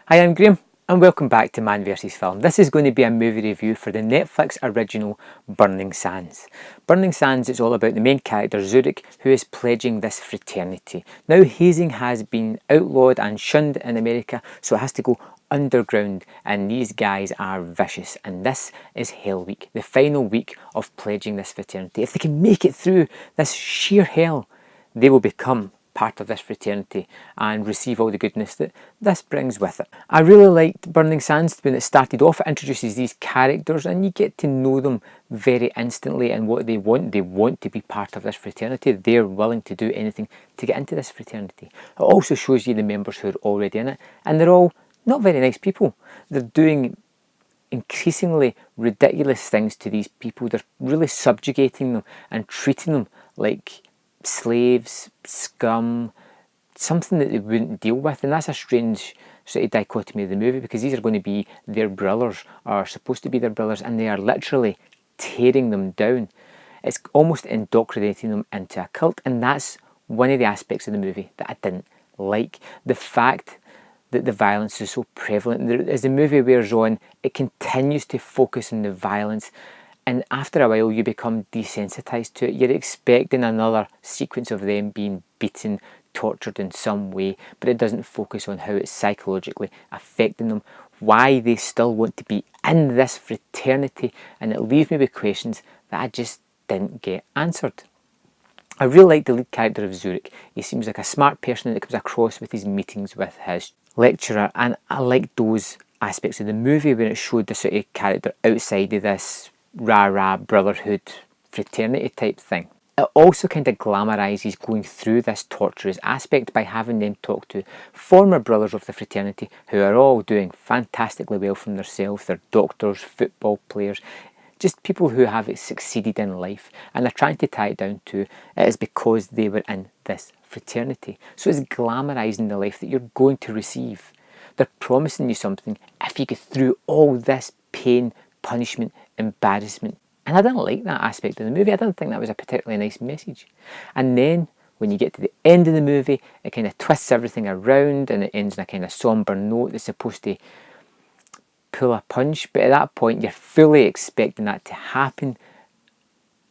Hi, I'm Graham and welcome back to Man vs Film. This is going to be a movie review for the Netflix original Burning Sands. Burning Sands is all about the main character Zurich, who is pledging this fraternity. Now hazing has been outlawed and shunned in America, so it has to go underground, and these guys are vicious, and this is Hell Week, the final week of pledging this fraternity. If they can make it through this sheer hell, they will become part of this fraternity and receive all the goodness that this brings with it. I really liked Burning Sands when it started off. It introduces these characters and you get to know them very instantly and what they want. They want to be part of this fraternity. They're willing to do anything to get into this fraternity. It also shows you the members who are already in it, and they're all not very nice people. They're doing increasingly ridiculous things to these people. They're really subjugating them and treating them like slaves, scum, something that they wouldn't deal with. And that's a strange sort of dichotomy of the movie, because these are going to be their brothers, or supposed to be their brothers, and they are literally tearing them down. It's almost indoctrinating them into a cult, and that's one of the aspects of the movie that I didn't like. The fact that the violence is so prevalent. As the movie wears on, it continues to focus on the violence, and after a while you become desensitized to it. You're expecting another sequence of them being beaten, tortured in some way, but it doesn't focus on how it's psychologically affecting them, why they still want to be in this fraternity, and it leaves me with questions that I just didn't get answered. I really like the lead character of Zurich. He seems like a smart person that comes across with his meetings with his lecturer, and I like those aspects of the movie when it showed the sort of character outside of this rah-rah brotherhood fraternity type thing. It also kind of glamorises going through this torturous aspect by having them talk to former brothers of the fraternity who are all doing fantastically well for themselves. They're doctors, football players, just people who have succeeded in life, and they're trying to tie it down to it is because they were in this fraternity. So it's glamorising the life that you're going to receive. They're promising you something if you get through all this pain, punishment, embarrassment. And I didn't like that aspect of the movie. I didn't think that was a particularly nice message. And then when you get to the end of the movie, it kind of twists everything around and it ends in a kind of sombre note that's supposed to pull a punch, but at that point you're fully expecting that to happen,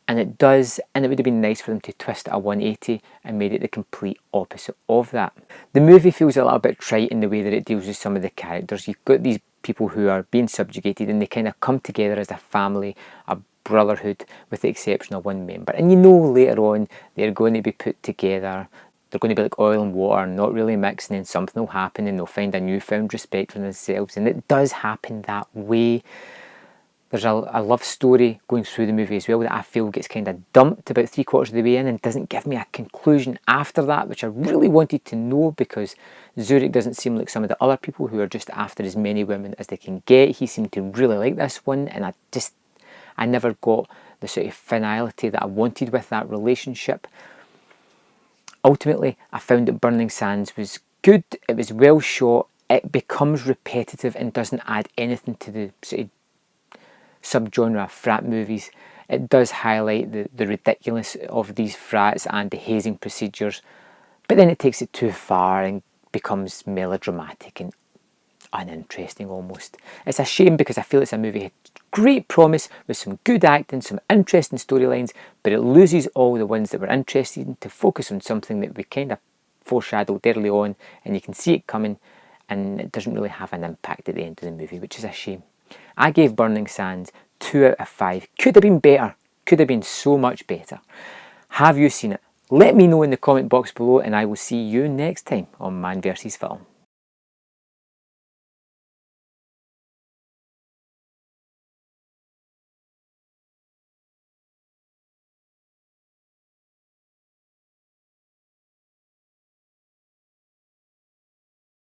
and it does, and it would have been nice for them to twist it a 180 and made it the complete opposite of that. The movie feels a little bit trite in the way that it deals with some of the characters. You've got these people who are being subjugated and they kind of come together as a family, a brotherhood, with the exception of one member, and you know later on they're going to be put together. They're going to be like oil and water, not really mixing, and something will happen and they'll find a newfound respect for themselves, and it does happen that way. There's a love story going through the movie as well that I feel gets kind of dumped about 3/4 of the way in and doesn't give me a conclusion after that, which I really wanted to know, because Zurich doesn't seem like some of the other people who are just after as many women as they can get. He seemed to really like this one, and I never got the sort of finality that I wanted with that relationship. Ultimately, I found that Burning Sands was good. It was well shot. It becomes repetitive and doesn't add anything to the sort of subgenre of frat movies. It does highlight the ridiculous of these frats and the hazing procedures, but then it takes it too far and becomes melodramatic and uninteresting almost. It's a shame, because I feel it's a movie had great promise with some good acting, some interesting storylines, but it loses all the ones that were interesting to focus on something that we kind of foreshadowed early on, and you can see it coming, and it doesn't really have an impact at the end of the movie, which is a shame. I gave Burning Sands 2 out of 5. Could have been better. Could have been so much better. Have you seen it? Let me know in the comment box below, and I will see you next time on Man vs Film.